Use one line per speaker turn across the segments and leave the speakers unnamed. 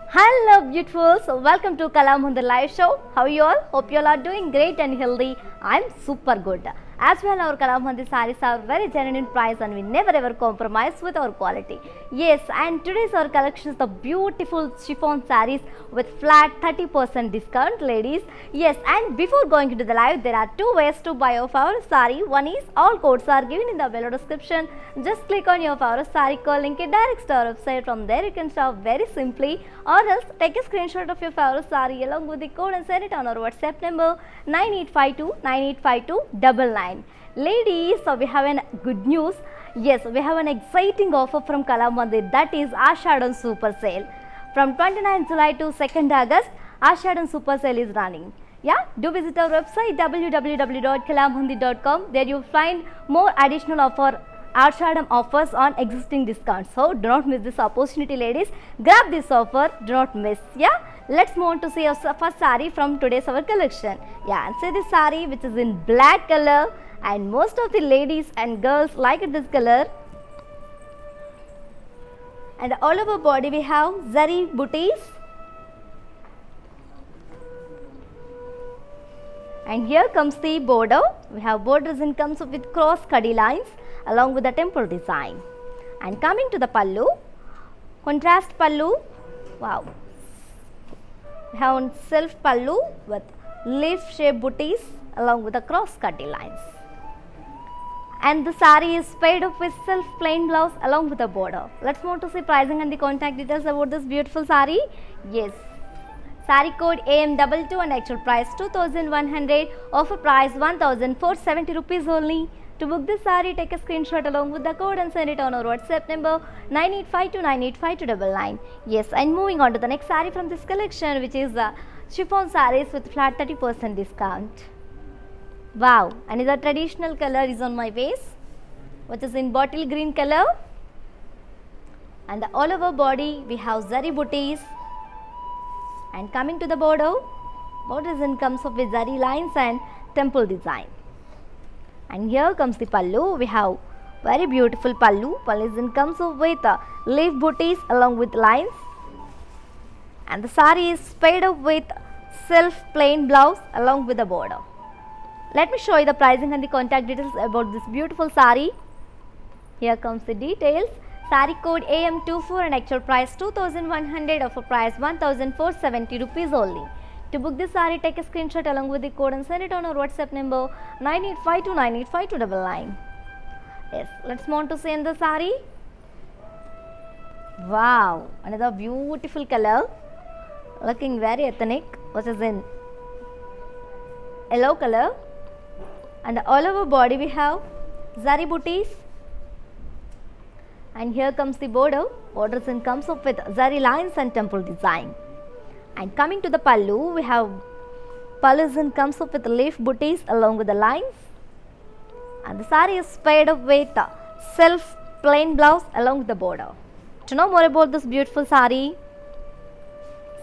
Hello beautifuls, welcome to Kalamundir live show. How are you all? Hope you all are doing great and healthy. I'm super good. As well, our Kalamundir sarees are very genuine in price and we never ever compromise with our quality. Yes, and today's our collection is the beautiful chiffon sarees with flat 30% discount, ladies. Yes, and before going into the live, there are two ways to buy of our saree. One is all codes are given in the below description. Just click on your favorite saree code link, it directs to our website. From there, you can shop very simply, or else take a screenshot of your favorite saree along with the code and send it on our WhatsApp number 9852985299. Ladies, so we have a good news. Yes, we have an exciting offer from Kalamundir, that is Ashadam Super Sale. From 29th July to 2nd August, Ashadam Super Sale is running. Yeah, do visit our website www.kalamundir.com. There you will find more additional Ashadam offers on existing discounts. So do not miss this opportunity, ladies. Grab this offer, do not miss. Yeah, let's move on to see our first saree from today's our collection. Yeah, and see this saree which is in black color, and most of the ladies and girls like this color. And all over body we have zari booties. And here comes the border. We have borders in comes with cross cuddy lines along with the temple design. And coming to the pallu, contrast pallu. Wow. We have self pallu with leaf shaped booties along with the cross cuddy lines. And the saree is paired up with self plain blouse along with the border. Let's move to see pricing and the contact details about this beautiful saree. Yes. Saree code AM22 and actual price 2100, offer price 1470 rupees only. To book this saree, take a screenshot along with the code and send it on our WhatsApp number 9852985299. Yes, and moving on to the next saree from this collection, which is chiffon sarees with flat 30% discount. Wow, another traditional color is on my face, which is in bottle green color. And all over body we have zari booties. And coming to the border, borders in comes up with zari lines and temple design. And here comes the pallu. We have very beautiful pallu. Pallu in comes up with leaf booties along with lines. And the saree is paired up with self plain blouse along with the border. Let me show you the pricing and the contact details about this beautiful saree. Here comes the details. Saree code AM24 and actual price 2100, offer price 1470 rupees only. To book this saree, take a screenshot along with the code and send it on our WhatsApp number 9852985299. Yes, let's move on to see in the saree. Wow, another beautiful color, looking very ethnic, which is in yellow color. And all over body we have zari booties. And here comes the border. Borders in comes up with zari lines and temple design. And coming to the pallu, we have pallu in comes up with leaf booties along with the lines. And the saree is paired up with self plain blouse along with the border. To know more about this beautiful saree,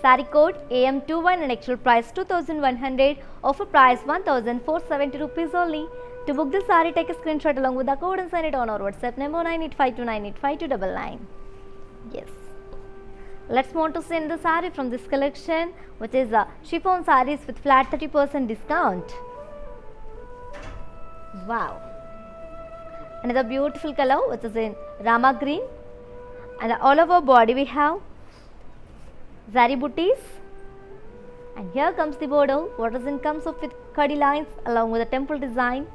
saree code AM21 and actual price 2100, offer price 1470 rupees only. To book this saree, take a screenshot along with the code and send it on our WhatsApp number 9852985299. Yes. Let's move on to see the saree from this collection, which is chiffon sarees with flat 30% discount. Wow. Another beautiful color, which is in Rama green. And all over body we have zari booties. And here comes the border. Borders in comes up with cuddy lines along with the temple design.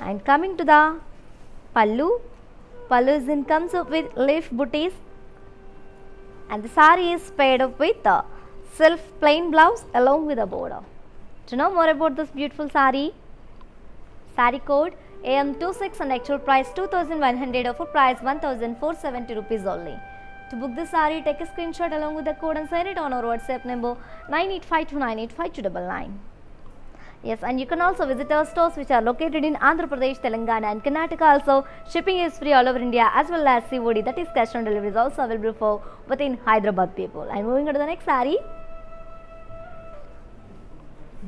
And coming to the pallu, pallu is in comes up with leaf booties. And the saree is paired up with the self plain blouse along with the border. To know more about this beautiful saree, saree code AM26 and actual price 2100, offer price 1470 rupees only. To book this saree, take a screenshot along with the code and send it on our WhatsApp number 9852985299. Yes, and you can also visit our stores which are located in Andhra Pradesh, Telangana and Karnataka. Also, shipping is free all over India, as well as COD, that is cash on delivery, is also available for within Hyderabad people. And moving on to the next saree.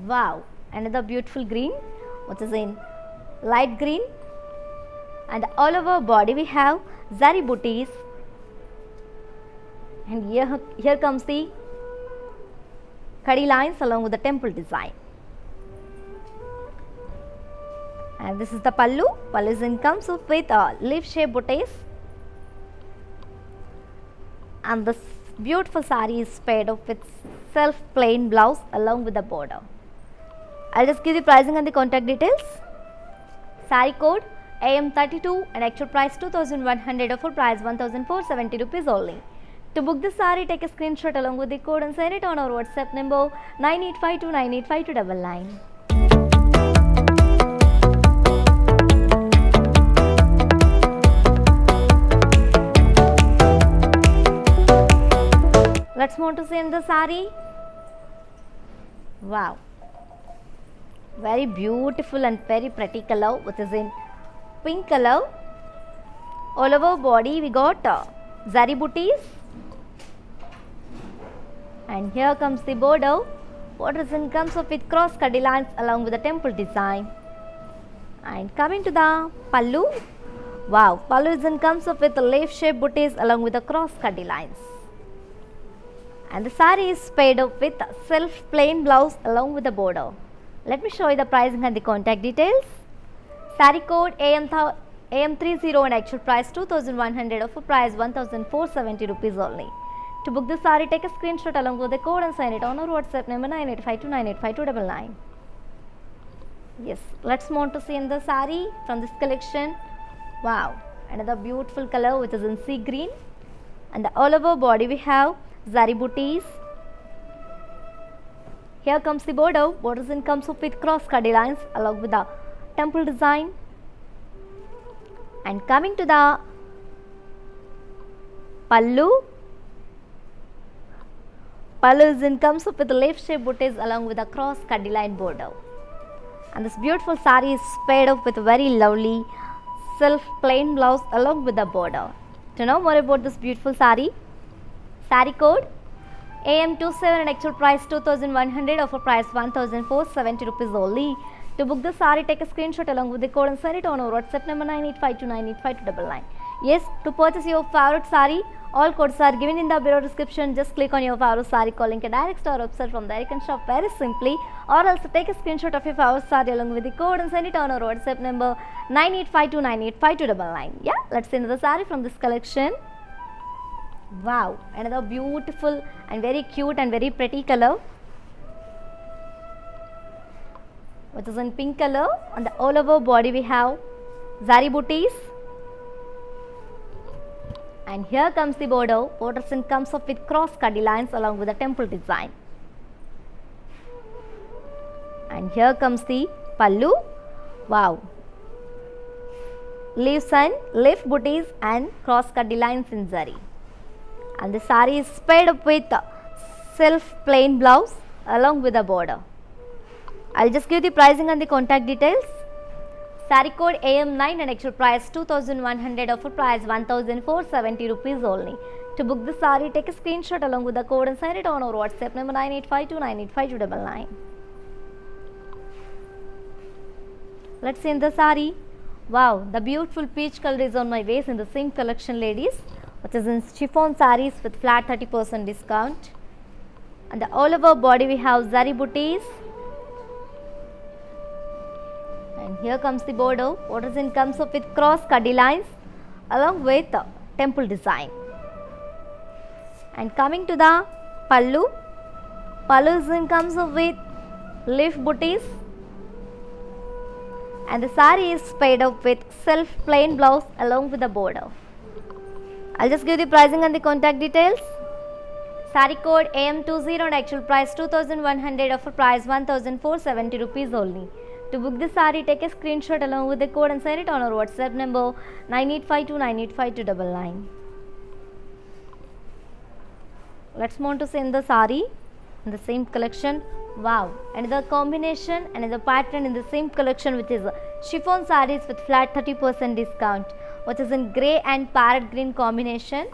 Wow, another beautiful green, which is in light green. And all over body we have zari booties. And here comes the khadi lines along with the temple design. And this is the pallu. Pallu comes with leaf shape booties. And this beautiful saree is paired up with self plain blouse along with the border. I'll just give the pricing and the contact details. Saree code AM32 and actual price 2100, offer price 1470 rupees only. To book this saree, take a screenshot along with the code and send it on our WhatsApp number 9852985299. Let's move to see in the saree. Wow, very beautiful and very pretty color, which is in pink color. All over body we got zari booties, and here comes the border. Border comes up with cross khadi lines along with the temple design. And coming to the pallu, wow, pallu comes up with the leaf shape booties along with the cross khadi lines. And the saree is paired up with self plain blouse along with the border. Let me show you the pricing and the contact details. Saree code AM30 and actual price 2100, offer price 1470 rupees only. To book this saree, take a screenshot along with the code and send it on our WhatsApp number 9852985299. Yes, let's move on to see in the saree from this collection. Wow, another beautiful color which is in sea green, and the all over body we have zari booties. Here comes the border. Borders comes up with cross khadi lines along with the temple design. And coming to the pallu, pallu comes up with the leaf shape booties along with the cross khadi line border. And this beautiful saree is paired up with a very lovely self plain blouse along with the border. To know more about this beautiful saree, saree code AM27 and actual price 2100, offer price 1470 rupees only. To book the saree, take a screenshot along with the code and send it on our WhatsApp number 9852985299. Yes, to purchase your favorite saree, all codes are given in the below description. Just click on your favorite saree, calling a direct store website from there you can shop very simply, or else take a screenshot of your favorite saree along with the code and send it on our WhatsApp number 9852985299. Yeah, let's see another saree from this collection. Wow, another beautiful and very cute and very pretty color, which is in pink color. On the all over body we have zari booties, and here comes the border. Border comes up with cross khadi lines along with the temple design. And here comes the pallu. Wow, leaves and leaf booties and cross khadi lines in zari. And the saree is paired up with self plain blouse along with the border. I'll just give the pricing and the contact details. Saree code AM9 and actual price 2100, offer price 1470 rupees only. To book the saree, take a screenshot along with the code and send it on our WhatsApp number 9852985299. Let's see in the saree. Wow, the beautiful peach color is on my waist in the same collection, ladies, which is in chiffon sarees with flat 30% discount. And the all over body we have zari booties. And here comes the border. Border comes up with cross khadi lines along with temple design. And coming to the pallu, pallu comes up with leaf booties. And the saree is paired up with self plain blouse along with the border. I'll just give the pricing and the contact details. Saree code AM20 and actual price 2100, offer price 1470 rupees only. To book this saree, take a screenshot along with the code and send it on our WhatsApp number 9852985299. Let's move on to send the saree in the same collection. Wow, another combination, another pattern in the same collection, which is chiffon sarees with flat 30% discount, which is in grey and parrot green combination.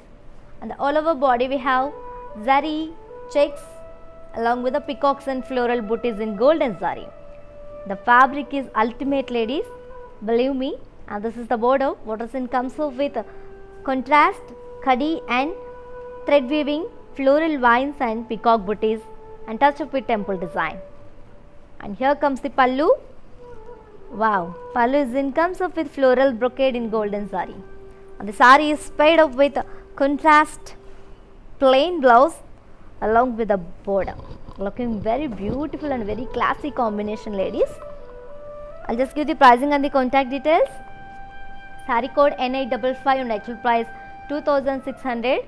And the all over body we have zari checks along with the peacocks and floral booties in gold and zari. The fabric is ultimate, ladies, believe me. And this is the border. Border comes up with contrast khadi and thread weaving, floral vines and peacock booties and touch up with temple design. And here comes the pallu. Wow, pallu comes up with floral brocade in golden sari. And the sari is paired up with contrast plain blouse along with a border. Looking very beautiful and very classy combination, ladies. I'll just give the pricing and the contact details. Sari code N855 and actual price 2600.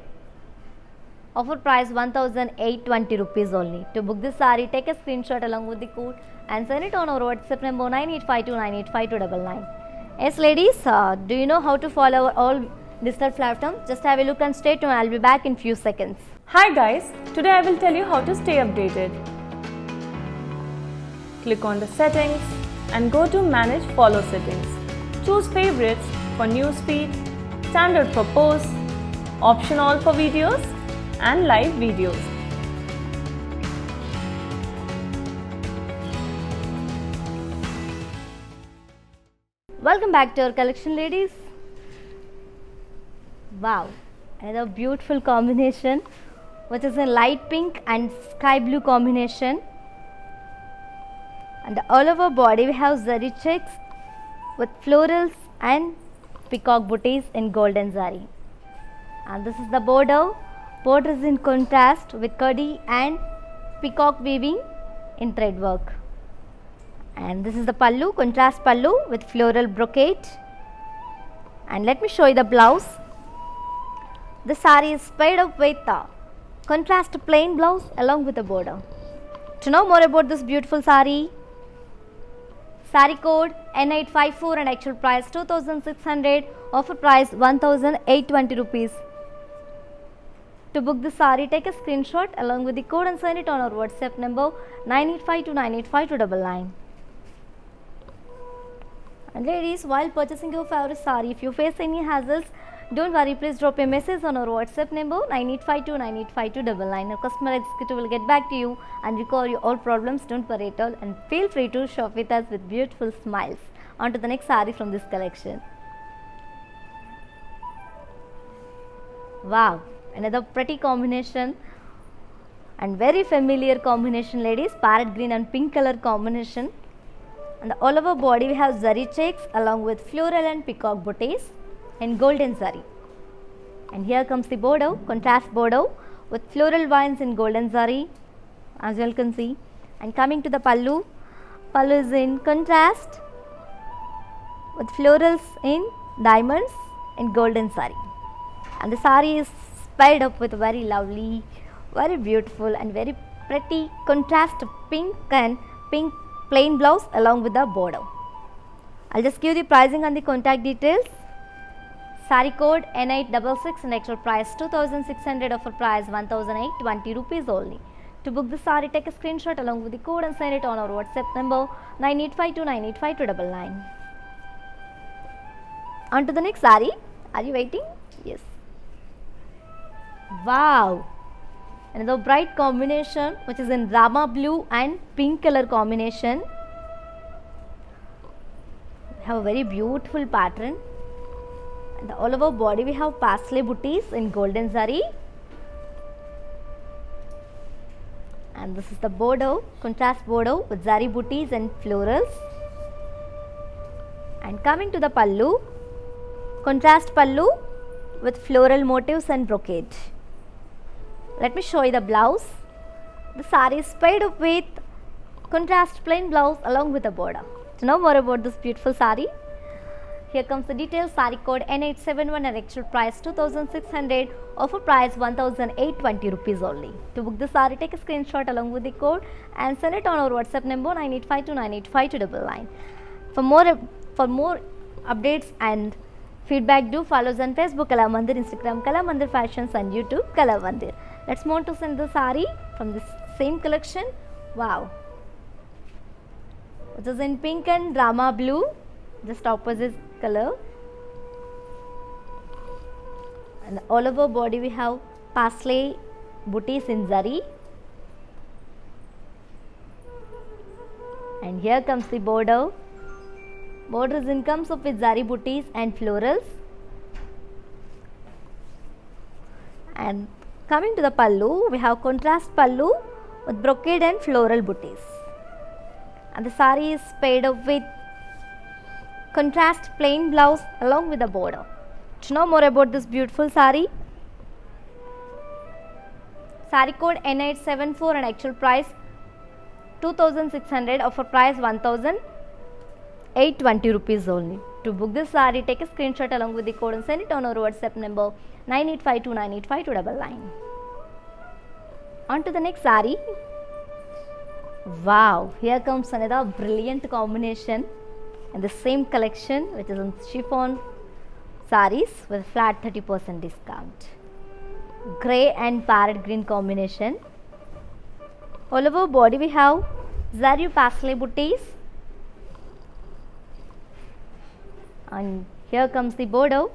Offer price 1820 rupees only. To book this sari, take a screenshot along with the code and send it on our WhatsApp number 9852985299. Yes, ladies, do you know how to follow our all digital platforms? Just have a look and stay tuned. I'll be back in few seconds.
Hi guys, today I will tell you how to stay updated. Click on the settings and go to manage follow settings. Choose favorites for newsfeed, standard for posts, option all for videos and live videos.
Welcome back to our collection, ladies. Wow, another beautiful combination, which is a light pink and sky blue combination. And all over body we have zari checks with florals and peacock booties in golden zari. And this is the border. Border is in contrast with kadi and peacock weaving in thread work. And this is the pallu, contrast pallu with floral brocade. And let me show you the blouse. The sari is paired up with contrast plain blouse along with the border. To know more about this beautiful sari, sari code N854 and actual price 2600, offer price 1820 rupees. To book the sari, take a screenshot along with the code and send it on our WhatsApp number 9852985299. And ladies, while purchasing your favorite sari, if you face any hassles, don't worry, please drop a message on our WhatsApp number 9852985299. Our customer executive will get back to you and recover your all problems. Don't worry at all, and feel free to shop with us with beautiful smiles. On to the next sari from this collection. Wow, another pretty combination and very familiar combination, ladies. Parrot green and pink color combination. And all over body we have zari checks along with floral and peacock booties in golden zari. And here comes the border, contrast border with floral vines in golden zari, as you all can see. And coming to the pallu, pallu is in contrast with florals in diamonds in golden zari. And the sari is paired up with very lovely, very beautiful and very pretty contrast pink and pink plain blouse along with the border. I'll just give the pricing and the contact details. Sari code N866 and actual price 2600, offer price 1820 rupees only. To book the sari, take a screenshot along with the code and send it on our WhatsApp number 9852985299. On to the next sari. Are you waiting? Yes. Wow, another bright combination which is in Rama blue and pink color combination. We have a very beautiful pattern, and all over body we have parsley booties in golden zari. And this is the border, contrast border with zari booties and florals. And coming to the pallu, contrast pallu with floral motifs and brocade. Let me show you the blouse. The sari is paired up with contrast plain blouse along with the border. To know more about this beautiful sari, here comes the details. Sari code N871 and actual price 2600, offer price 1820 rupees only. To book the sari, take a screenshot along with the code and send it on our WhatsApp number 9852985299. For more updates and feedback, do follow us on Facebook Kala Mandir, Instagram Kala Mandir Fashions and YouTube Kala Mandir. Let's move on to send the sari from this same collection. Wow, it is in pink and Rama blue, just opposite color. And all over body we have parsley booties in zari. And here comes the border. Borders in comes up with zari booties and florals. And coming to the pallu, we have contrast pallu with brocade and floral booties. And the saree is paired up with contrast plain blouse along with the border. To know more about this beautiful saree, saree code N874 and actual price 2600, offer price 1820 rupees only. To book this saree, take a screenshot along with the code and send it on our WhatsApp number 9852985299. On to the next saree. Wow, here comes another brilliant combination in the same collection, which is on chiffon sarees with flat 30% discount. Grey and parrot green combination. All over body we have zari pastel booties, and here comes the border.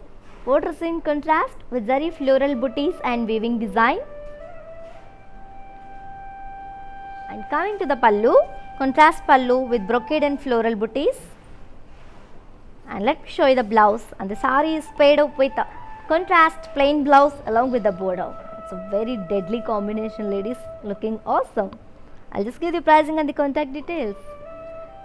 Border is in contrast with zari floral booties and weaving design. And coming to the pallu, contrast pallu with brocade and floral booties. And let me show you the blouse, and the saree is paired up with a contrast plain blouse along with the border. It's a very deadly combination, ladies, looking awesome. I'll just give the pricing and the contact details.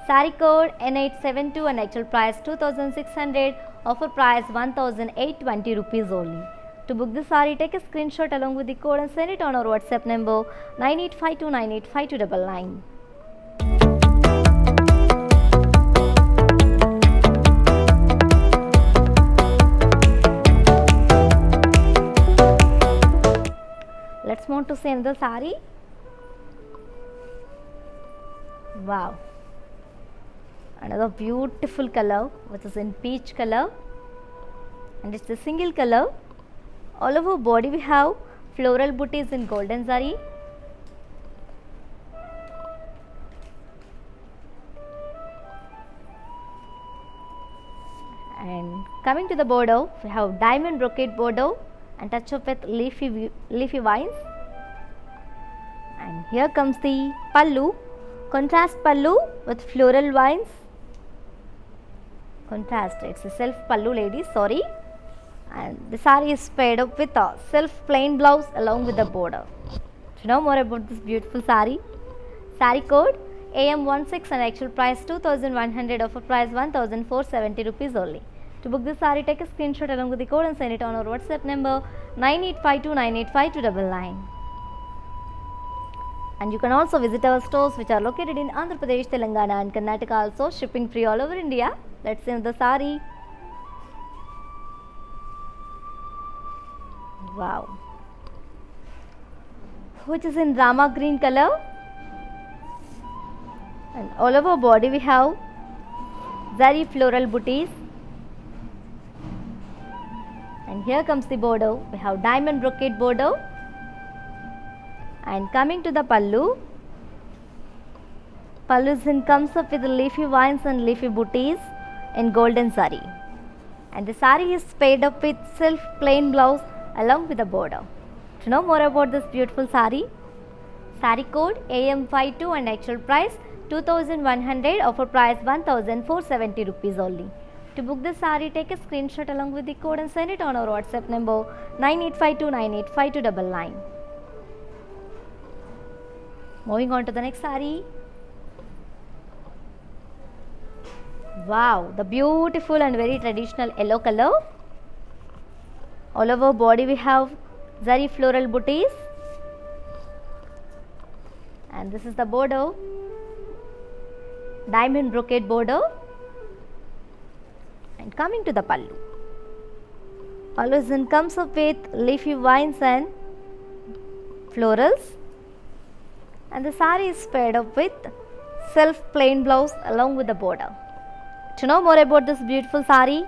Saree code N872 and actual price 2600, offer price 1820 rupees only. To book the saree, take a screenshot along with the code and send it on our WhatsApp number 9852985299. Let's move to see another saree. Wow, another beautiful color, which is in peach color, and it's a single color. All over body we have floral booties in golden zari. And coming to the border, we have diamond brocade border and touch up with leafy vines. And here comes the pallu, contrast pallu with floral vines. Contrast, it's a self pallu, ladies, sorry. And the saree is paired up with a self plain blouse along with the border. To know more about this beautiful saree, saree code AM16 and actual price 2100, offer price 1470 rupees only. To book this saree, take a screenshot along with the code and send it on our WhatsApp number 9852985299. And you can also visit our stores, which are located in Andhra Pradesh, Telangana and Karnataka, also shipping free all over India. Let's see the saree. Wow, which is in Rama green color, and all over body we have zari floral booties. And here comes the border, we have diamond brocade border. And coming to the pallu, pallu comes up with leafy vines and leafy booties in golden saree. And the saree is paired up with self plain blouse along with the border. To know more about this beautiful saree, saree code AM52 and actual price 2100, offer price 1470 rupees only. To book this saree, take a screenshot along with the code and send it on our WhatsApp number 9852985299. Moving on to the next saree. Wow, the beautiful and very traditional yellow color. All over body we have zari floral booties, and this is the border, diamond brocade border. And coming to the pallu, pallu comes up with leafy vines and florals, and the saree is paired up with self plain blouse along with the border. To know more about this beautiful saree,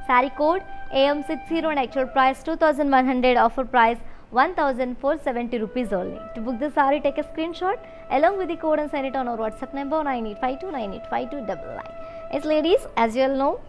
saree code AM60 and actual price 2100, offer price 1470 rupees only. To book this saree, take a screenshot along with the code and send it on our WhatsApp number 9852985299. Yes, ladies, as you all know,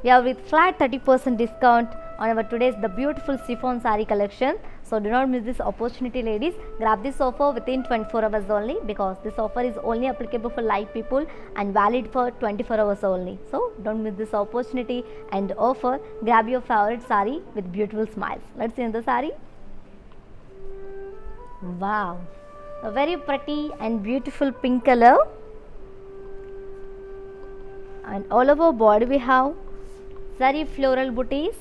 we are with flat 30% discount on our today's the beautiful chiffon saree collection. So do not miss this opportunity, ladies. Grab this offer within 24 hours only, because this offer is only applicable for live people and valid for 24 hours only. So don't miss this opportunity and offer. Grab your favorite saree with beautiful smiles. Let's see the saree. Wow, a very pretty and beautiful pink color. And all over body we have zari floral booties,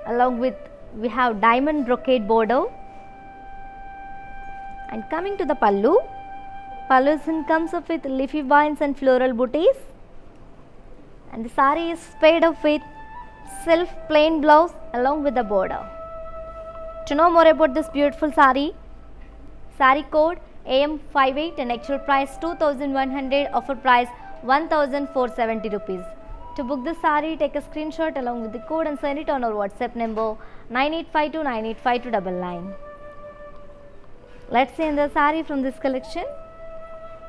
along with we have diamond brocade border. And coming to the pallu comes up with leafy vines and floral booties, and the sari is paired up with self plain blouse along with the border. To know more about this beautiful sari code AM58 and actual price 2100, offer price 1470 rupees. To book this sari, take a screenshot along with the code and send it on our WhatsApp number 9852985299. Let's see another sari from this collection.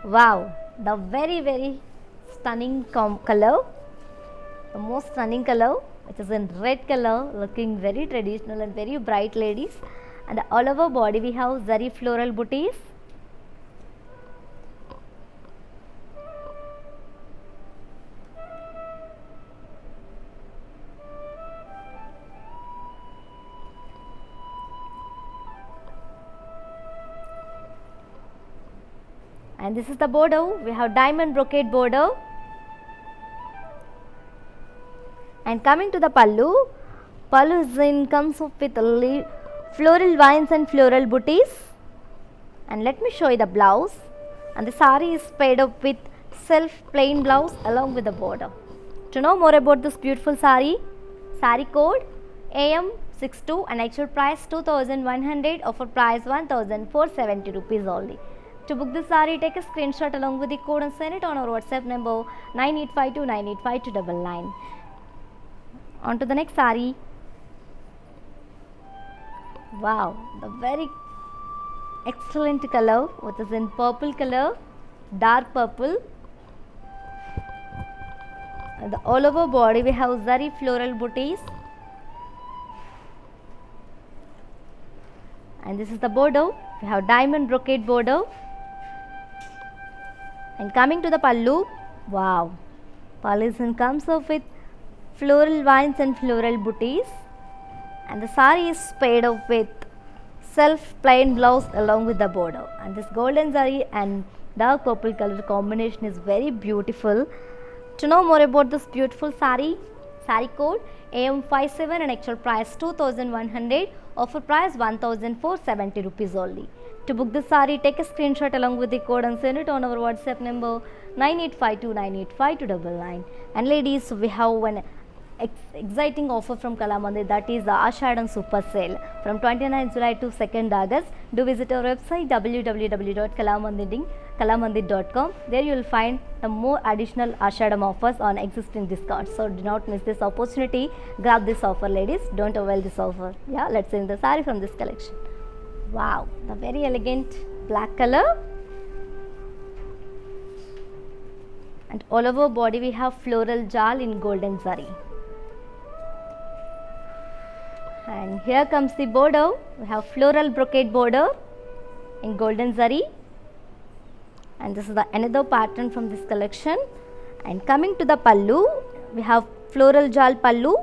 Wow, the very stunning color, the most stunning color, which is in red color, looking very traditional and very bright, ladies. And all over body we have zari floral booties. And this is the border. We have diamond brocade border. And coming to the pallu comes up with floral vines and floral booties. And let me show you the blouse. And the sari is paired up with self plain blouse along with the border. To know more about this beautiful sari code AM62 and actual price 2100, offer price 1470 rupees only. To book this sari, take a screenshot along with the code and send it on our WhatsApp number 9852985299. On to the next sari. Wow, the very excellent color, which is in purple color, dark purple. And all over body we have zari floral booties. And this is the border. We have diamond brocade border. And coming to the pallu, wow, pallu comes up with floral vines and floral booties, and the sari is paired up with self plain blouse along with the border. And this golden zari and dark purple color combination is very beautiful. To know more about this beautiful sari code AM57 and actual price 2100, offer price 1470 rupees only. To book this sari, take a screenshot along with the code and send it on our WhatsApp number 9852985299. And ladies, we have one exciting offer from Kalamandir, that is the Ashadam Super Sale from 29th July to 2nd August. Do visit our website www.kalamandir.com. There you will find the more additional Ashadam offers on existing discounts. So do not miss this opportunity. Grab this offer, ladies. Don't avail this offer. Yeah, let's see the sari from this collection. Wow, the very elegant black color. And all over body we have floral jal in golden zari. And here comes the border. We have floral brocade border in golden zari. And this is the another pattern from this collection. And coming to the pallu, we have floral jal pallu.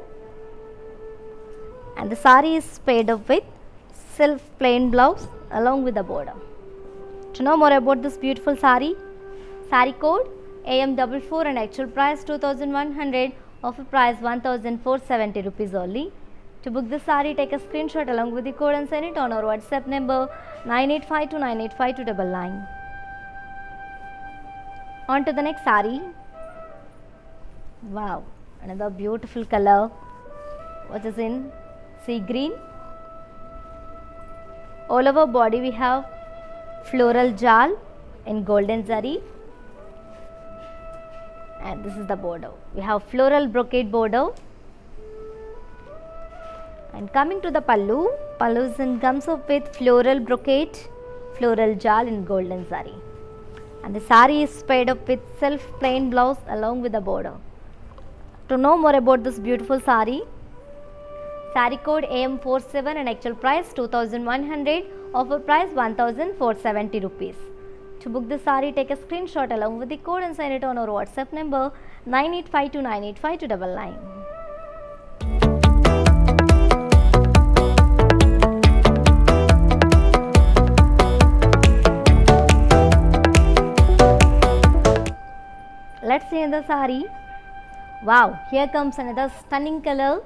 And the sari is paired up with self plain blouse along with the border. To know more about this beautiful sari code AM44 and actual price 2100, offer price 1470 rupees only. To book this sari, take a screenshot along with the code and send it on our WhatsApp number 9852985299. On to the next sari. Wow, another beautiful color, which is in sea green. All over body we have floral jal in golden zari. And this is the border. We have floral brocade border. And coming to the pallu comes up with floral brocade, floral jal in golden zari. And the sari is paired up with self plain blouse along with the border. To know more about this beautiful sari code AM47 and actual price 2100, offer price 1470 rupees. To book this sari, take a screenshot along with the code and send it on our WhatsApp number 9852985299. Let's see in the saree. Wow, here comes another stunning color,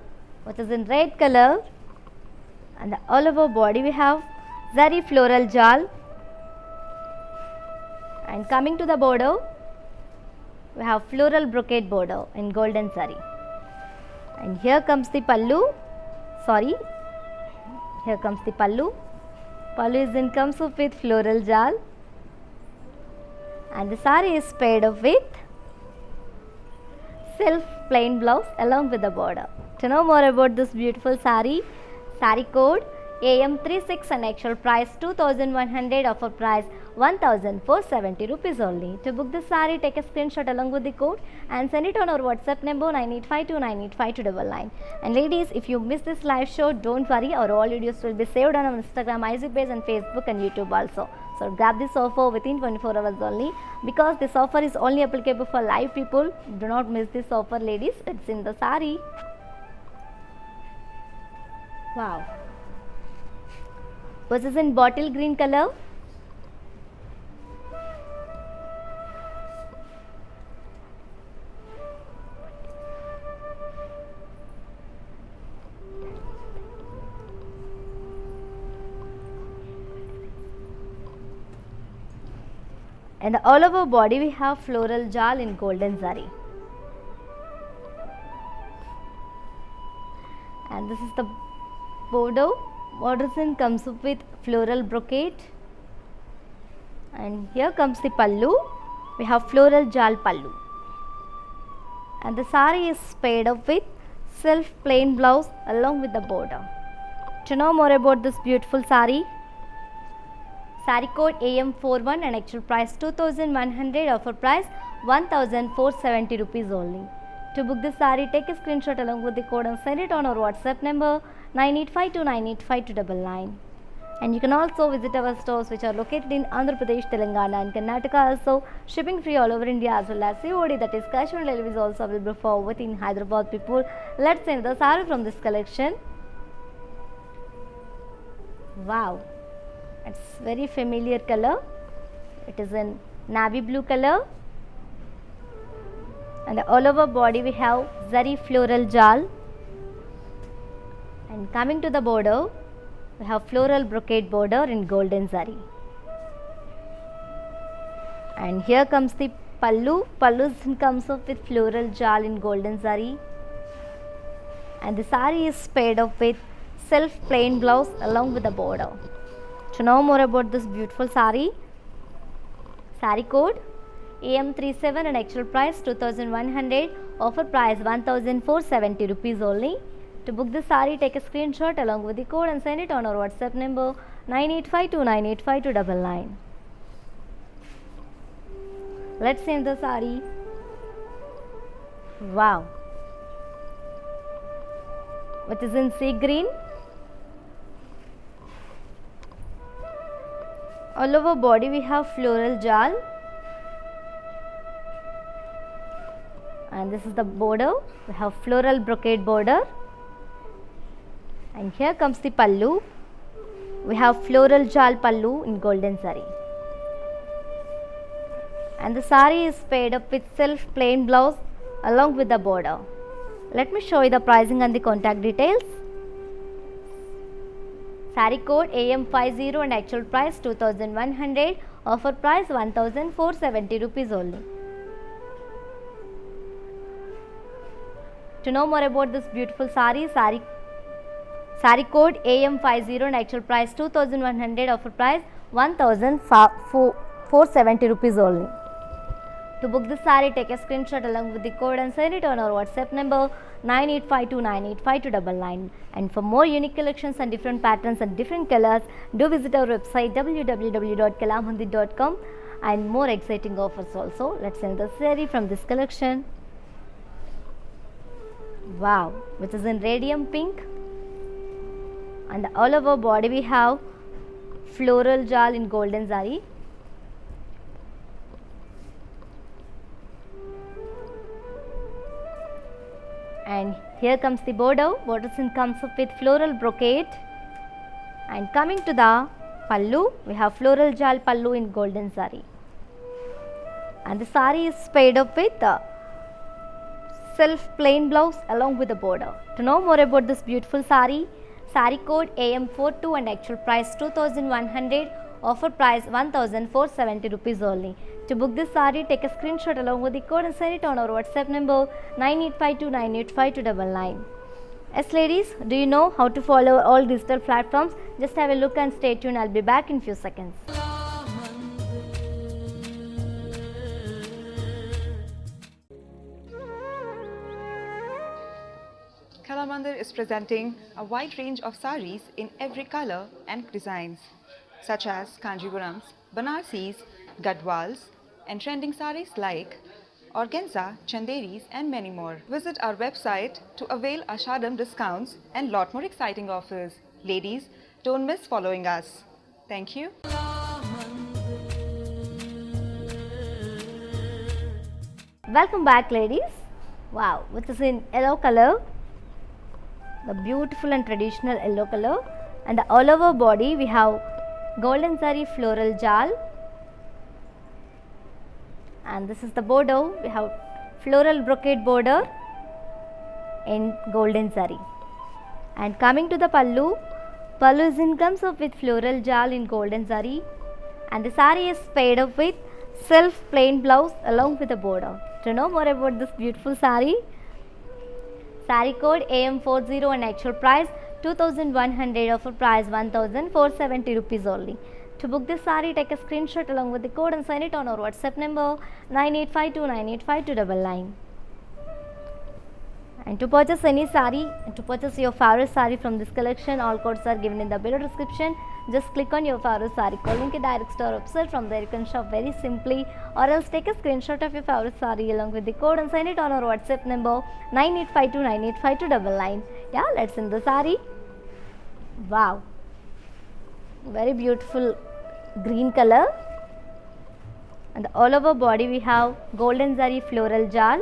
which is in red color. And all over body we have zari floral jal. And coming to the border, we have floral brocade border in golden zari. And here comes the pallu. Here comes the pallu. Pallu comes up with floral jal. And the saree is paired up with self plain blouse along with the border. To know more about this beautiful saree, saree code AM36 and actual price 2100, offer price 1470 rupees only. To book this saree, take a screenshot along with the code and send it on our WhatsApp number 9852985299. And ladies, if you miss this live show, don't worry, our all videos will be saved on our Instagram, IG page and Facebook and YouTube also. So grab this offer within 24 hours only, because this offer is only applicable for live people. Do not miss this offer, ladies. It's in the saree. Wow, which is in bottle green color. And all over body we have floral jal in golden zari. And this is the border. Borders comes up with floral brocade. And here comes the pallu. We have floral jal pallu. And the saree is paired up with self plain blouse along with the border. To know more about this beautiful saree, saree code AM41 and actual price 2100, offer price 1470 rupees only. To book this saree, take a screenshot along with the code and send it on our WhatsApp number 9852985299. And you can also visit our stores which are located in Andhra Pradesh, Telangana and Karnataka also. Shipping free all over India as well as COD, that is cash on delivery, is also available for within Hyderabad people. Let's see the saree from this collection. Wow, it's very familiar color. It is in navy blue color. And all over body we have zari floral jal. And coming to the border, we have floral brocade border in golden zari. And here comes the pallu. Pallu comes up with floral jal in golden zari. And the saree is paired up with self plain blouse along with the border. To know more about this beautiful saree, saree code AM37 and actual price 2100, offer price 1470 rupees only. To book this saree, take a screenshot along with the code and send it on our WhatsApp number 9852985299. Let's see the saree. Wow, which is in sea green. All over body we have floral jal. And this is the border. We have floral brocade border. And here comes the pallu. We have floral jal pallu in golden zari. And the saree is paired up with self plain blouse along with the border. Let me show you the pricing and the contact details. Saree code AM50 and actual price 2100, offer price 1470 rupees only. To know more about this beautiful saree, saree code AM50 and actual price 2100, offer price 1470 rupees only. To book this saree, take a screenshot along with the code and send it on our WhatsApp number 9852985299. And for more unique collections and different patterns and different colors, do visit our website www.kalamhandi.com and more exciting offers also. Let's see the saree from this collection. Wow, which is in radium pink. And all over body we have floral jal in golden zari. And here comes the border. Border comes up with floral brocade. And coming to the pallu, we have floral jal pallu in golden zari. And the saree is paired up with self plain blouse along with the border. To know more about this beautiful sari, sari code AM42 and actual price 2100, offer price 1470 rupees only. To book this sari, take a screenshot along with the code and send it on our WhatsApp number 9852985299. Yes ladies, do you know how to follow all digital platforms? Just have a look and stay tuned. I'll be back in few seconds.
Kalamandir is presenting a wide range of saris in every color and designs, such as Kanjivarams, Banarsis, Gadwals, and trending saris like organza, chanderis, and many more. Visit our website to avail Ashadam discounts and lot more exciting offers. Ladies, don't miss following us. Thank you.
Welcome back ladies. Wow, which is in yellow color, the beautiful and traditional yellow color, and the all over body we have golden zari floral jal, and this is the border. We have floral brocade border in golden zari. And coming to the pallu, pallu is in comes up with floral jal in golden zari, and the sari is paired up with self plain blouse along with the border. To know more about this beautiful sari, sari code AM40 and actual price 2100, offer price 1470 rupees only. To book this sari, take a screenshot along with the code and send it on our WhatsApp number 9852985299. And to purchase any sari, to purchase your favorite sari from this collection, all codes are given in the below description. Just click on your favorite sari code link, direct to our website. From there you can shop very simply, or else take a screenshot of your favorite sari along with the code and send it on our WhatsApp number 9852985299. Yeah, let's in the sari. Wow, very beautiful green color, and all over body we have golden zari floral jal,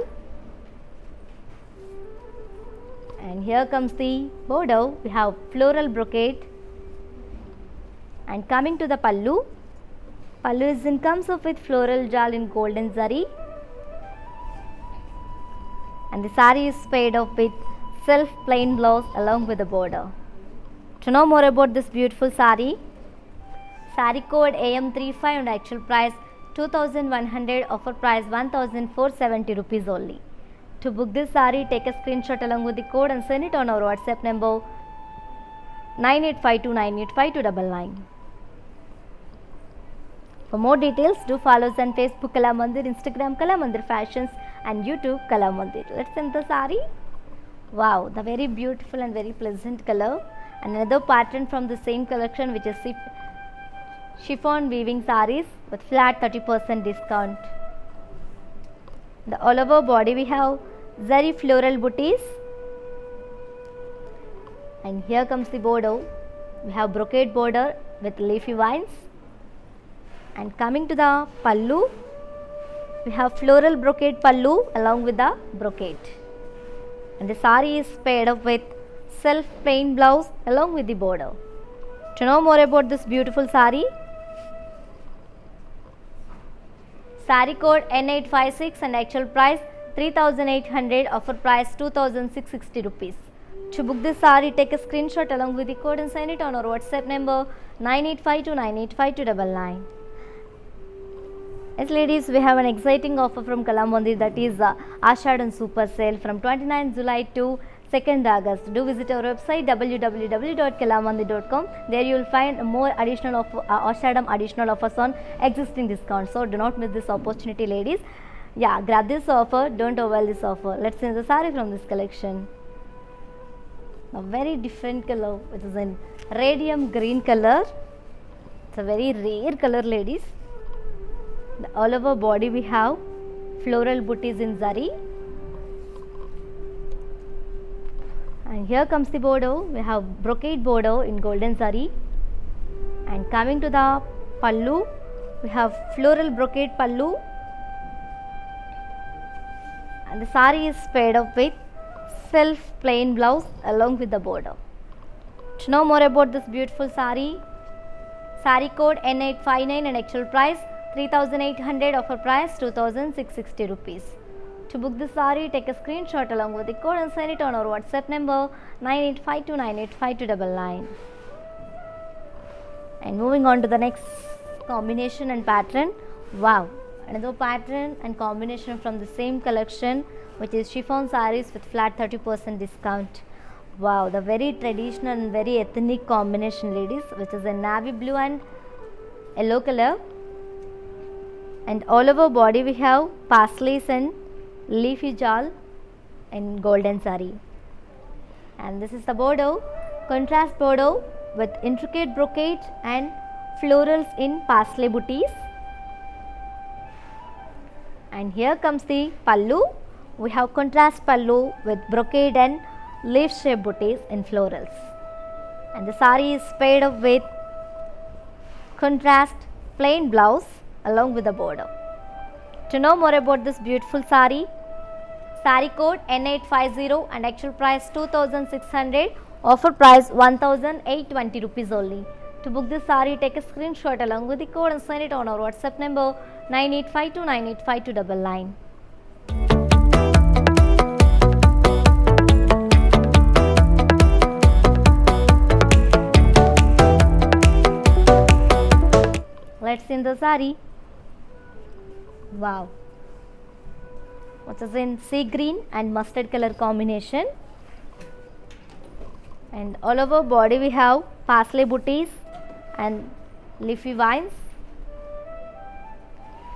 and here comes the border. We have floral brocade, and coming to the pallu, pallu is in comes up with floral jal in golden zari, and the sari is paired up with self plain blouse along with the border. To know more about this beautiful sari, sari code AM35 and actual price 2100, offer price 1470 rupees only. To book this sari, take a screenshot along with the code and send it on our WhatsApp number 9852985299. For more details, do follow us on Facebook Kalamandir, Instagram Kalamandir Fashions, and YouTube Kalamandir. Let's send the sari. Wow, the very beautiful and very pleasant color. And another pattern from the same collection, which is chiffon weaving saris with flat 30% discount. The all over body we have zari floral booties, and here comes the border. We have brocade border with leafy vines, and coming to the pallu, we have floral brocade pallu along with the brocade, and the sari is paired up with self plain blouse along with the border. To know more about this beautiful sari, sari code N856 and actual price 3800, offer price 2660 rupees. To book this sari, take a screenshot along with the code and send it on our WhatsApp number 9852985299. Yes ladies, we have an exciting offer from Kalamandir, that is Ashadam Super Sale from 29th July to 2nd August. Do visit our website www.kalamandir.com. There you will find more additional Ashadam additional offers on existing discounts. So do not miss this opportunity ladies. Yeah, grab this offer, don't overlook this offer. Let's see the saree from this collection. A very different color, which is in radium green color. It's a very rare color ladies. All over body we have floral booties in zari, and here comes the border. We have brocade border in golden zari, and coming to the pallu, we have floral brocade pallu, and the sari is paired up with self plain blouse along with the border. To know more about this beautiful sari, sari code N859 and actual price 3800, offer price 2660 rupees. To book this saree, take a screenshot along with the code and send it on our WhatsApp number 9852985299. And moving on to the next combination and pattern. Wow, another pattern and combination from the same collection, which is chiffon sarees with flat 30% discount. Wow, the very traditional and very ethnic combination, ladies, which is in navy blue and yellow color. And all over body we have paisleys and leafy jal in golden saree. And this is the bordeaux, contrast bordeaux with intricate brocade and florals in parsley booties. And here comes the pallu. We have contrast pallu with brocade and leaf shape booties in florals. And the saree is paired up with contrast plain blouse along with the border. To know more about this beautiful saree, saree code N850 and actual price 2600, offer price 1820 rupees only. To book this saree, take a screenshot along with the code and send it on our WhatsApp number 9852985299. Let's see in the saree. Wow, what is in sea green and mustard color combination, and all over body we have parsley booties and leafy vines.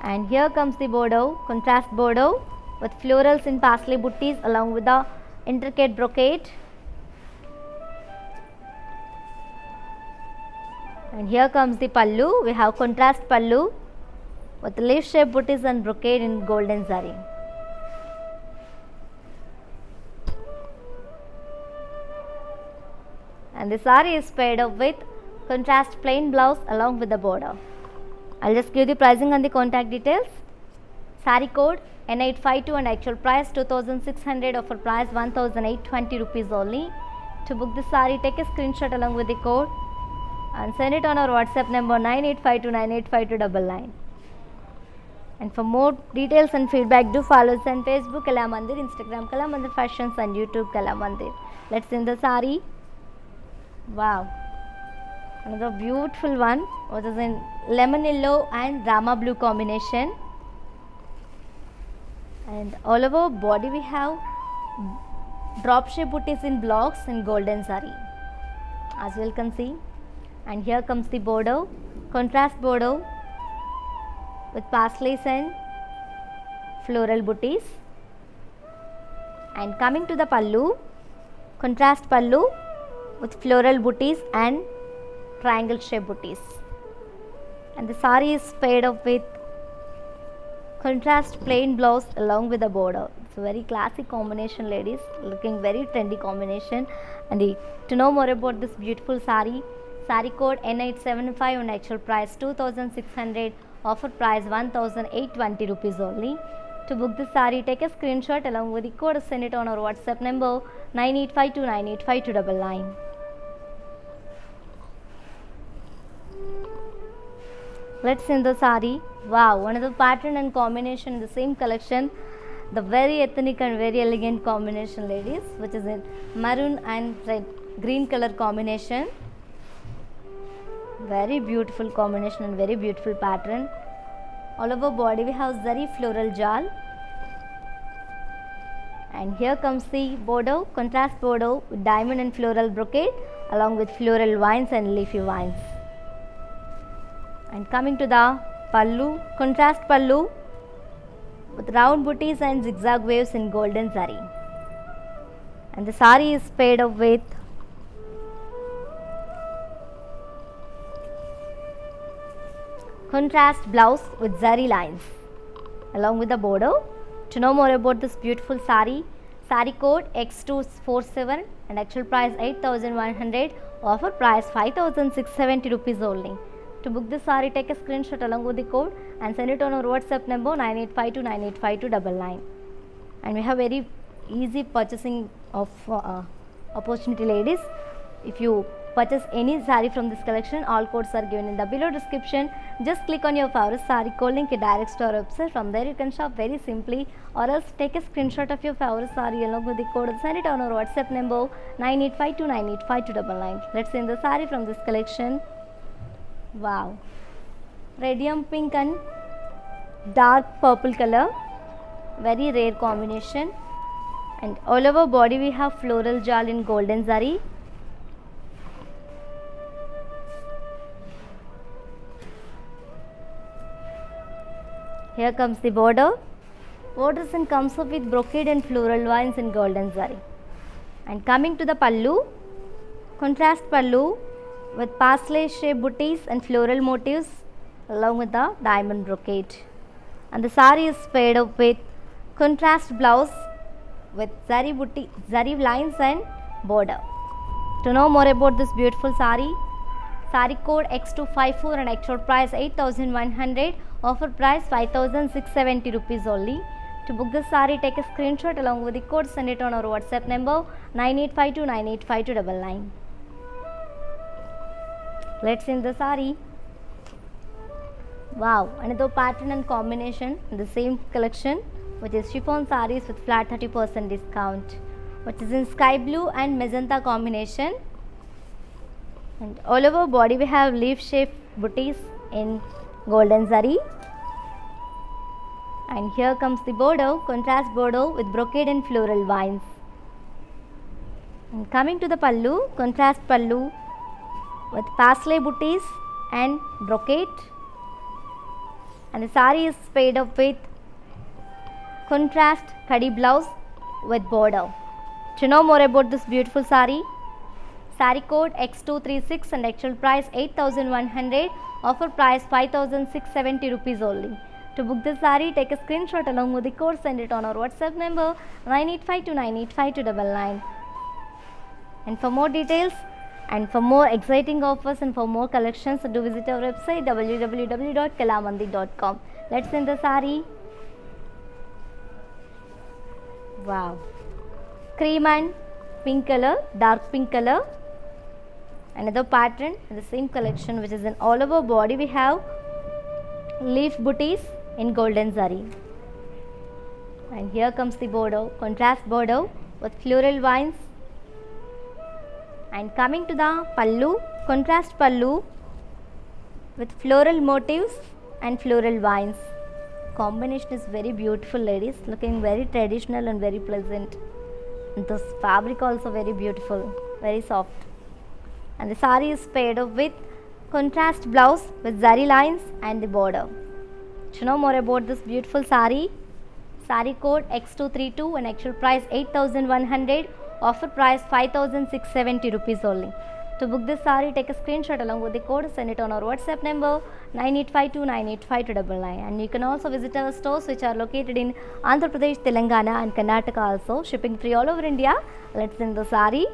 And here comes the bordeaux, contrast bordeaux with florals in parsley booties along with the intricate brocade. And here comes the pallu. We have contrast pallu with leaf shape booties and brocade in golden zari. And the saree is paired up with contrast plain blouse along with the border. I'll just give the pricing and the contact details. Saree code N852 and actual price 2600, offer price 1820 rupees only. To book the saree, take a screenshot along with the code and send it on our WhatsApp number 9852985299. And for more details and feedback, do follow us on Facebook Kala Mandir, Instagram Kala Mandir Fashions and YouTube Kala Mandir. Let's see in the saree. Wow, another beautiful one, which is in lemon yellow and rama blue combination. And all over body we have drop shape booties in blocks in golden saree, as you can see. And here comes the bordeaux, contrast bordeaux with paisleys and floral booties. And coming to the pallu, contrast pallu with floral booties and triangle shape booties. And the saree is paired up with contrast plain blouse along with the border. It's a very classic combination, ladies, looking very trendy combination. And to know more about this beautiful saree, saree code N875 and actual price 2600, offer price 1820 rupees only. To book this saree, take a screenshot along with the code, send it on our WhatsApp number 9852985299. Let's see in the saree. Wow, another pattern and combination in the same collection. The very ethnic and very elegant combination, ladies, which is in maroon and red green color combination. Very beautiful combination and very beautiful pattern. All over body we have zari floral jal. And here comes the bordeaux, contrast bordeaux with diamond and floral brocade along with floral vines and leafy vines. And coming to the pallu, contrast pallu with round booties and zigzag waves in golden zari. And the saree is paired up with contrast blouse with zari lines along with the border. To know more about this beautiful saree, saree code X247 and actual price 8100, offer price 5670 rupees only. To book this saree, take a screenshot along with the code and send it on our WhatsApp number 9852985299. And we have very easy purchasing of opportunity, ladies. If you purchase any saree from this collection, all codes are given in the below description. Just click on your favorite saree code link, it directs to our website. From there you can shop very simply, or else take a screenshot of your favorite saree along with the code and send it on our WhatsApp number 9852985299. Let's see the saree from this collection. Wow, radium pink and dark purple color, very rare combination. And all over body we have floral jal in golden zari. Here comes the border. Border comes up with brocade and floral vines in golden zari. And coming to the pallu, contrast pallu with parsley shaped booties and floral motifs along with the diamond brocade. And the sari is paired up with contrast blouse with zari booty, zari lines and border. To know more about this beautiful sari, sari code X254 and actual price 8,100, offer price 5,670 rupees only. To book this sari, take a screenshot along with the code, send it on our WhatsApp number 9852985299. Let's see the sari. Wow, another pattern and combination in the same collection, which is chiffon sarees with flat 30% discount, which is in sky blue and magenta combination. And all over body we have leaf shaped booties in golden zari. And here comes the border, contrast border with brocade and floral vines. And coming to the pallu, contrast pallu with parsley booties and brocade. And the sari is paired up with contrast khadi blouse with border. To know more about this beautiful sari, sari code X236 and actual price 8,100, offer price 5,670 rupees only. To book this sari, take a screenshot along with the code, send it on our WhatsApp number 9852985299. And for more details and for more exciting offers and for more collections, do visit our website www.kalamandi.com. Let's see the sari. Wow, cream and pink color, dark pink color. Another pattern in the same collection, which is in all over body we have leaf booties in golden zari. And here comes the border, contrast border with floral vines. And coming to the pallu, contrast pallu with floral motifs and floral vines. Combination is very beautiful, ladies, looking very traditional and very pleasant. And this fabric also very beautiful, very soft. And the sari is paired up with contrast blouse with zari lines and the border. To know more about this beautiful sari, sari code X232 and actual price 8,100, offer price 5,670 rupees only. To book this sari, take a screenshot along with the code, send it on our WhatsApp number 9852985299. And you can also visit our stores which are located in Andhra Pradesh, Telangana and Karnataka also, shipping free all over India. Let's see the sari.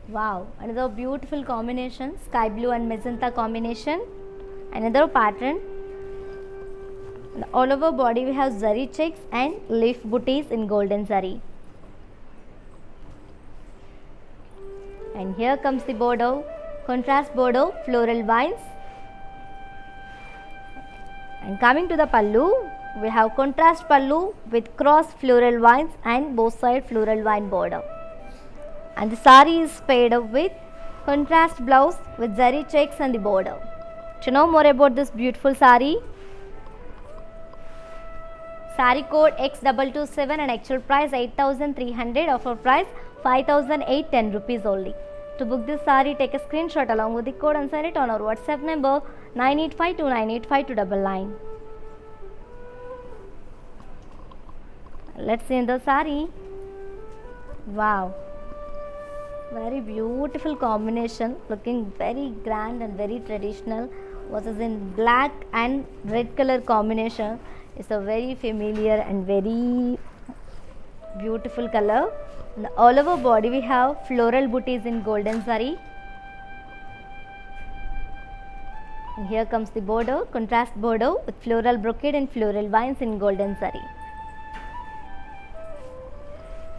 Wow, another beautiful combination, sky blue and magenta combination. Another pattern. All over body we have zari checks and leaf booties in golden zari. And here comes the border, contrast border, floral vines. And coming to the pallu, we have contrast pallu with cross floral vines and both side floral vine border. And the sari is paired up with contrast blouse with zari checks and the border. To know more about this beautiful sari, sari code X227 and actual price 8,300, offer price 5,810 rupees only. To book this sari, take a screenshot along with the code and send it on our WhatsApp number 9852985299. Let's see the sari. Wow, very beautiful combination, looking very grand and very traditional. What is in black and red color combination is a very familiar and very beautiful color. And all over body we have floral booties in golden zari. And here comes the border, contrast border with floral brocade and floral vines in golden zari.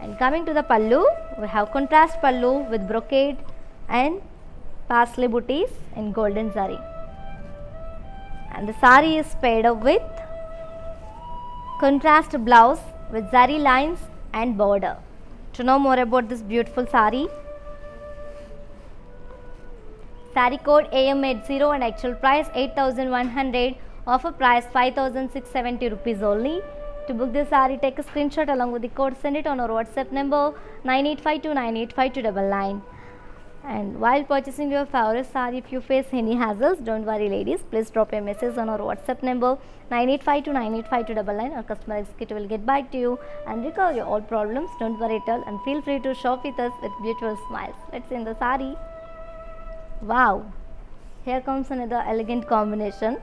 And coming to the pallu, we have contrast pallu with brocade and parsley booties in golden zari. And the sari is paired up with contrast blouse with zari lines and border. To know more about this beautiful sari, sari code AM80 and actual price 8,100, offer price 5,670 rupees only. To book this sari, take a screenshot along with the code, send it on our WhatsApp number 9852985299. And while purchasing your favorite sari, if you face any hassles, don't worry ladies, please drop a message on our WhatsApp number 9852985299. Our customer executive will get back to you and recover your all problems. Don't worry at all, and feel free to shop with us with beautiful smiles. Let's see in the sari. Wow, here comes another elegant combination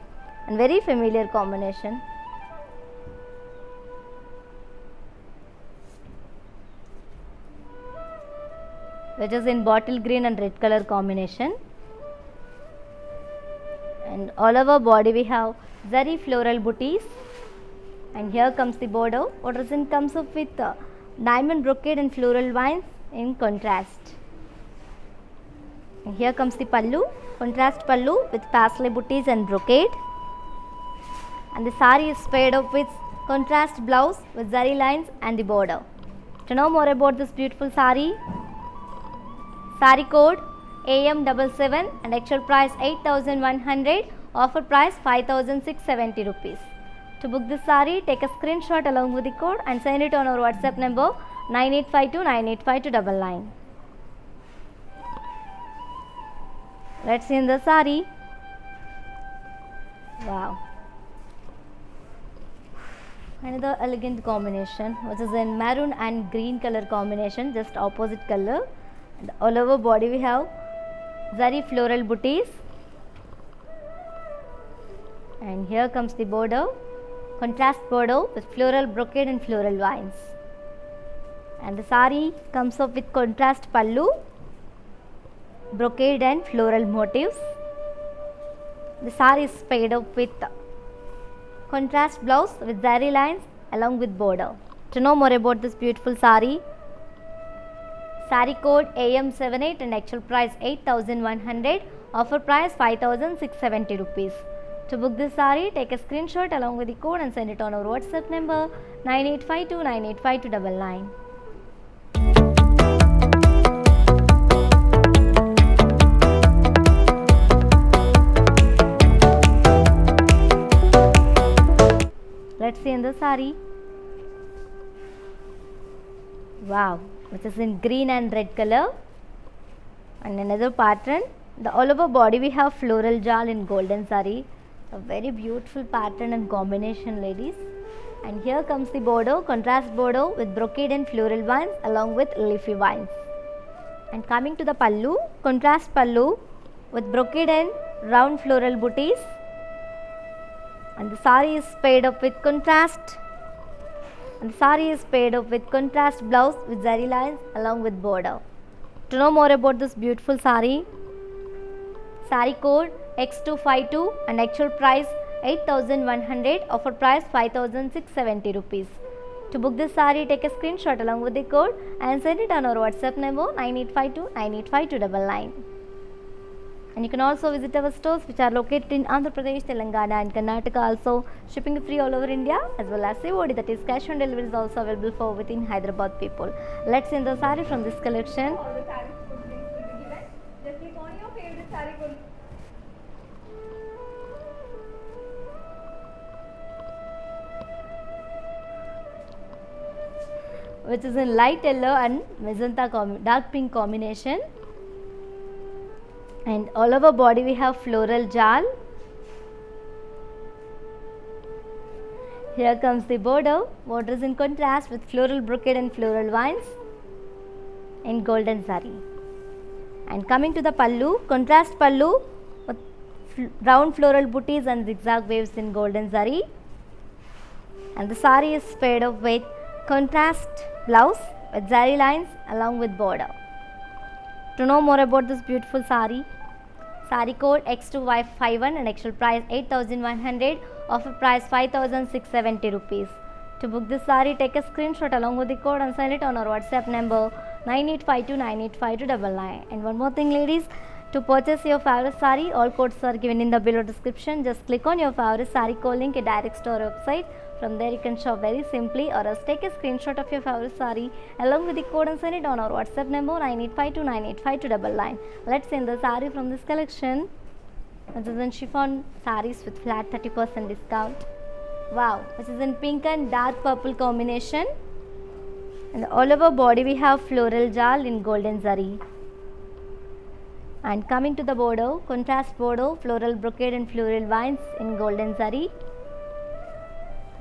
and very familiar combination. Which is in bottle green and red color combination, and all over body we have zari floral booties, and here comes the border. What comes up with diamond brocade and floral vines in contrast. And here comes the pallu, contrast pallu with parsley booties and brocade, and the sari is paired up with contrast blouse with zari lines and the border. To know more about this beautiful sari, sari code AM77 and actual price 8,100, offer price 5,670 rupees. To book this sari, take a screenshot along with the code and send it on our WhatsApp number 9852985299. Let's see in the sari. Wow, another elegant combination, which is in maroon and green color combination, just opposite color. And all over body we have zari floral booties, and here comes the border, contrast border with floral brocade and floral vines. And the sari comes up with contrast pallu, brocade and floral motifs. The sari is paired up with contrast blouse with zari lines along with border. To know more about this beautiful sari, sari code AM78 and actual price 8,100, offer price 5,670 rupees. To book this sari, take a screenshot along with the code and send it on our WhatsApp number 9852985299. Let's see in the sari. Wow, which is in green and red color, and another pattern. The all over body we have floral jal in golden sari, a very beautiful pattern and combination ladies. And here comes the border, contrast border with brocade and floral vines along with leafy vines. And coming to the pallu, contrast pallu with brocade and round floral booties, and the sari is paired up with contrast, and the sari is paired up with contrast blouse with zari lines along with border. To know more about this beautiful sari, sari code X252 and actual price 8,100, offer price 5,670 rupees. To book this sari, take a screenshot along with the code and send it on our WhatsApp number 9852985299. And you can also visit our stores which are located in Andhra Pradesh, Telangana and Karnataka. Also shipping free all over India, as well as COD, that is cash on delivery, is also available for within Hyderabad people. Let's see the sari from this collection.
All the sarees put links will be given. Just click on your favorite saree.
Which is in light yellow and magenta dark pink combination, and all over body we have floral jal. Here comes the border. Border is in contrast with floral brocade and floral vines in golden sari. And coming to the pallu, contrast pallu with round floral booties and zigzag waves in golden sari, and the sari is paired up with contrast blouse with zari lines along with border. To know more about this beautiful sari, sari code X251 and actual price 8,100, offer price 5,670 rupees. To book this sari, take a screenshot along with the code and send it on our WhatsApp number 9852985299. And one more thing, ladies, to purchase your favorite saree, all codes are given in the below description. Just click on your favorite saree code link, it directs to our website. From there you can shop very simply, or else take a screenshot of your favorite saree along with the code and send it on our WhatsApp number 9852985299. Let's see the saree from this collection. This is in chiffon sarees with flat 30% discount. Wow, this is in pink and dark purple combination. And all over body we have floral jal in golden zari. And coming to the border, contrast border, floral brocade and floral vines in golden zari.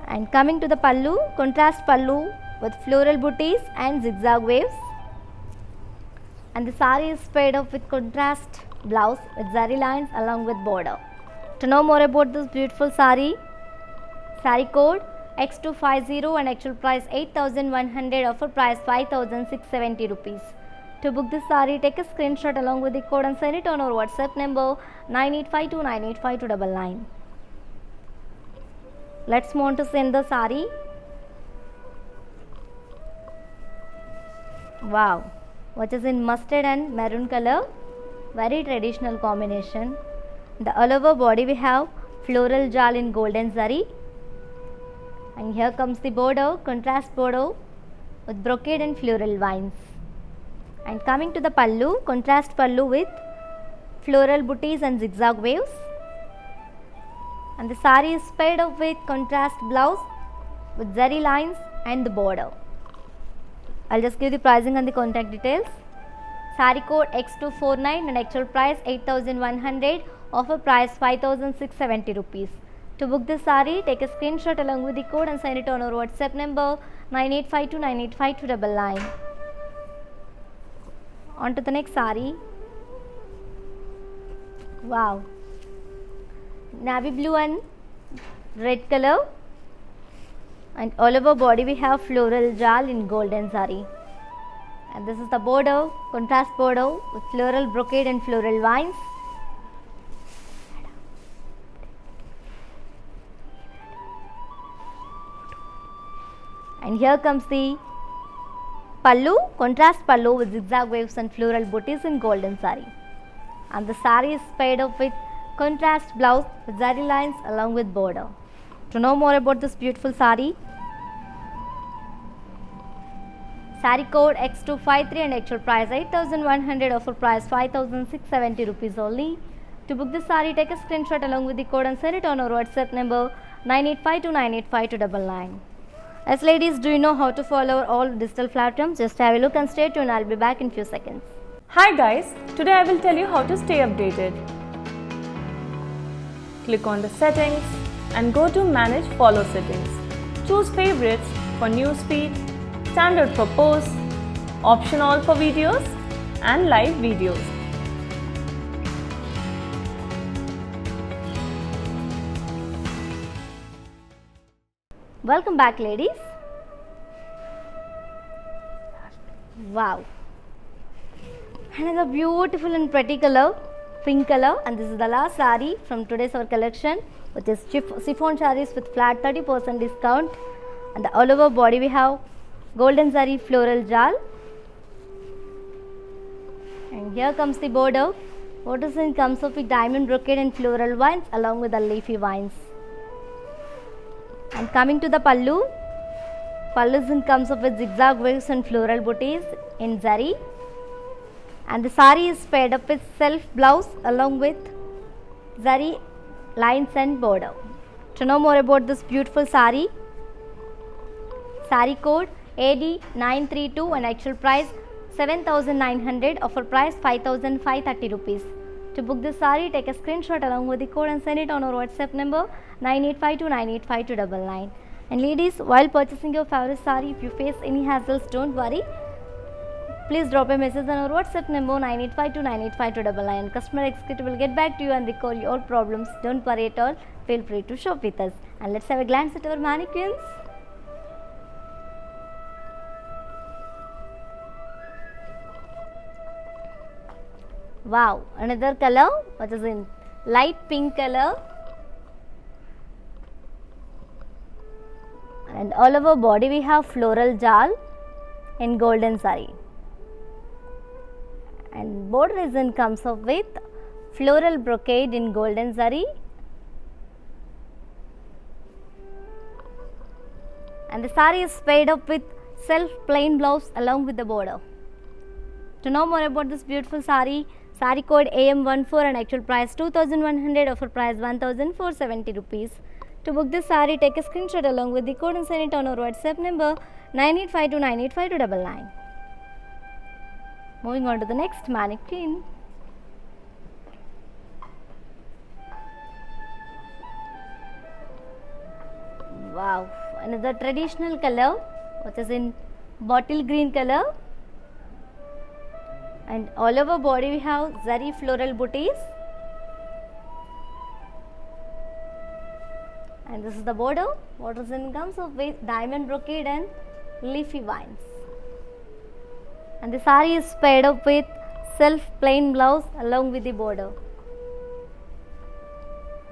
And coming to the pallu, contrast pallu with floral booties and zigzag waves. And the saree is paired up with contrast blouse with zari lines along with border. To know more about this beautiful saree, saree code X250 and actual price 8,100, offer price 5,670 rupees. To book this saree, take a screenshot along with the code and send it on our WhatsApp number 9852985299. Let's move on to send the saree. Wow, which is in mustard and maroon color, very traditional combination. The all over body we have floral jal in golden zari. And here comes the border, contrast border with brocade and floral vines. And coming to the pallu, contrast pallu with floral booties and zigzag waves. And the saree is paired up with contrast blouse with zari lines and the border. I'll just give the pricing and the contact details. Saree code X249 and actual price 8,100, offer price 5,670 rupees. To book this saree, take a screenshot along with the code and send it on our WhatsApp number 9852985299. On to the next saree. Wow, navy blue and red color, and all over body we have floral jal in golden zari. And this is the border, contrast border with floral brocade and floral vines. And here comes the pallu, contrast pallu with zigzag waves and floral booties in golden saree. And the saree is paired up with contrast blouse with zari lines along with border. To know more about this beautiful saree, saree code X253 and actual price 8,100, offer price 5,670 rupees only. To book this saree, take a screenshot along with the code and send it on our WhatsApp number 9852985299. As ladies, do you know how to follow our all digital platforms? Just have a look and stay tuned. I'll be back in few seconds.
Hi guys, today I will tell you how to stay updated. Click on the settings and go to manage follow settings. Choose favorites for newsfeed, standard for posts, option all for videos and live videos.
Welcome back, ladies. Wow, another beautiful and pretty color, pink color, and this is the last saree from today's our collection, which is chiffon sarees with flat 30% discount. And the all over body we have golden zari floral jal. And here comes the border. Border comes of with diamond brocade and floral vines along with the leafy vines. And coming to the pallu, pallu comes up with zigzag waves and floral booties in zari. And the saree is paired up with self blouse along with zari lines and border. To know more about this beautiful saree, saree code AD932 and actual price 7,900, offer price 5,530 rupees. To book this saree, take a screenshot along with the code and send it on our WhatsApp number 9852985299. And ladies, while purchasing your favorite saree, if you face any hassles, don't worry. Please drop a message on our WhatsApp number 9852985299. Customer executive will get back to you and recall your problems. Don't worry at all. Feel free to shop with us. And let's have a glance at our mannequins. Wow, another color which is in light pink color, and all over body we have floral jal in golden saree. and border design comes up with floral brocade in golden zari, and the sari is paired up with self plain blouse along with the border. To know more about this beautiful sari, sari code AM14 and actual price 2100, offer price 1470 rupees. To book this sari, take a screenshot along with the code and send it on our WhatsApp number 9852985299. Moving on to the next mannequin. Wow, another traditional color which is in bottle green color, and all over body we have zari floral booties, and this is the border. Border comes up with diamond brocade and leafy vines, and the sari is paired up with self plain blouse along with the border.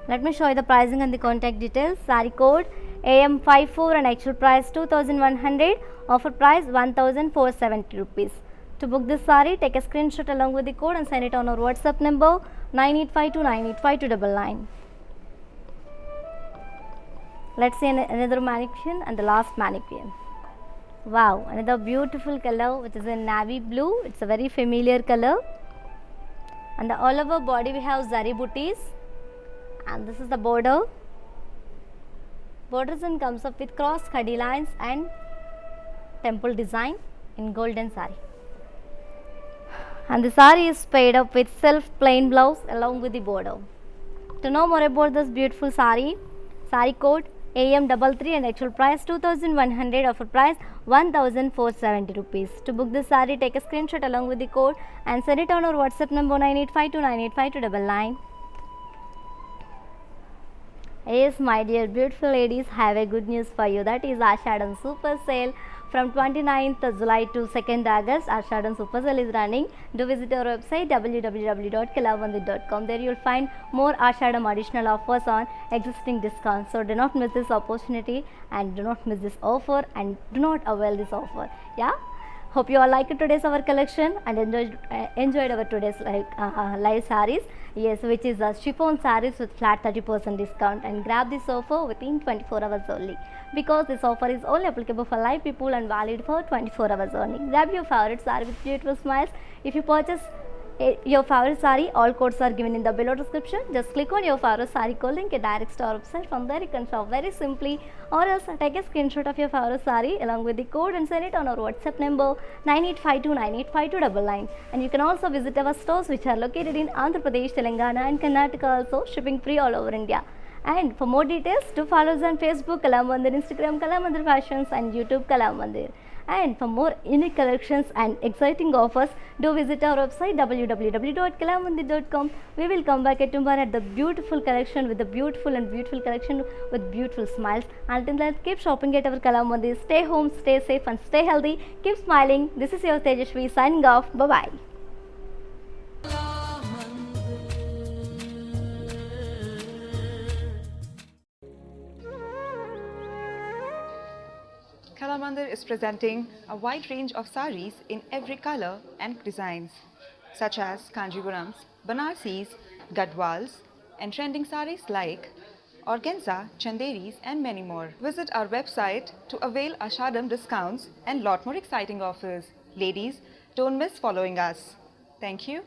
Let me show you the pricing and the contact details. Sari code AM54 and actual price 2100, offer price 1470 rupees. To book this sari, take a screenshot along with the code and send it on our WhatsApp number 9852985299. Let's see another mannequin and the last mannequin. Wow, another beautiful color which is in navy blue. It's a very familiar color, and the all over body we have zari booties, and this is the border. Border design comes up with cross khadi lines and temple design in golden sari, and the sari is paired up with self plain blouse along with the border. To know more about this beautiful sari, sari code AM33 and actual price 2100, offer price 1470 rupees. To book this sari, take a screenshot along with the code and send it on our WhatsApp number 9852985299. Yes, my dear beautiful ladies, have a good news for you. That is Ashadam Super Sale from 29th July to 2nd August. Ashadam Super Sale is running. Do visit our website www.kalamandir.com. There you will find more Ashadam additional offers on existing discounts. So do not miss this opportunity and do not miss this offer and do not avail this offer. Yeah. Hope you all liked today's our collection and enjoyed our today's live sarees. Yes, which is a chiffon sarees with flat 30% discount, and grab this offer within 24 hours only, because this offer is only applicable for live people and valid for 24 hours only. Grab your favorite saree with beautiful smiles. If you purchase your favorite saree, all codes are given in the below description. Just click on your favorite saree code link, it directs to our website. From there you can shop very simply, or else take a screenshot of your favorite saree along with the code and send it on our WhatsApp number 9852985299. And you can also visit our stores which are located in Andhra Pradesh, Telangana and Karnataka, also shipping free all over India. And for more details, do follow us on Facebook Kalamandir, Instagram Kalamandir Fashions and YouTube Kalamandir. And for more unique collections and exciting offers, do visit our website www.kalamandir.com. We will come back at tomorrow at the beautiful collection with the beautiful collection with beautiful smiles. Until then, keep shopping at our Kalamandir. Stay home, stay safe and stay healthy. Keep smiling. This is your Tejashvi signing off. Bye-bye.
Kalamandir is presenting a wide range of saris in every color and designs, such as Kanjivarams, Banarsis, Gadwals, and trending saris like organza, chanderis, and many more. Visit our website to avail Ashadam discounts and lot more exciting offers. Ladies, don't miss following us. Thank you.